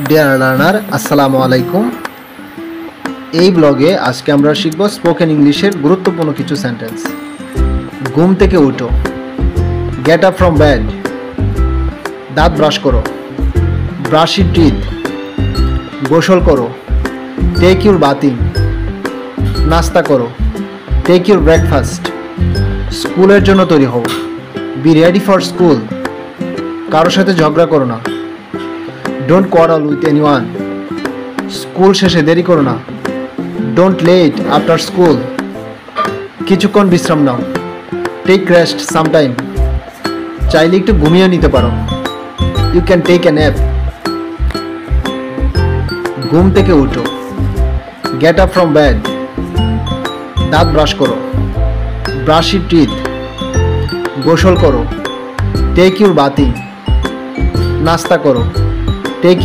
Deer learner, আসসালামু আলাইকুম। এই ব্লগে আজকে আমরা শিখব স্পোকেন ইংলিশের গুরুত্বপূর্ণ কিছু সেন্টেন্স। ঘুম থেকে উঠো, গেট আপ ফ্রম বেড, দাঁত ব্রাশ করো, ব্রাশ ইউর টিথ, গোসল করো, টেক ইউর বাথিং, নাস্তা করো, টেক ইউর ব্রেকফাস্ট, স্কুলের জন্য তৈরি হও, বি রেডি ফর স্কুল, কারোর সাথে ঝগড়া করো না, don't quarrel with anyone, school শেষে দেরি করো না, ডোন্ট লেট আফটার স্কুল, কিছুক্ষণ বিশ্রাম নাও, টেক রেস্ট সামটাইম, চাইলে একটু ঘুমিয়ে নিতে পারো, you can take a nap. ঘুম থেকে উঠো, গেট আপ ফ্রম বেড, দাঁত ব্রাশ করো, ব্রাশ ইউর টিথ, গোসল করো, টেক ইউর বাথিং, নাস্তা করো, টেক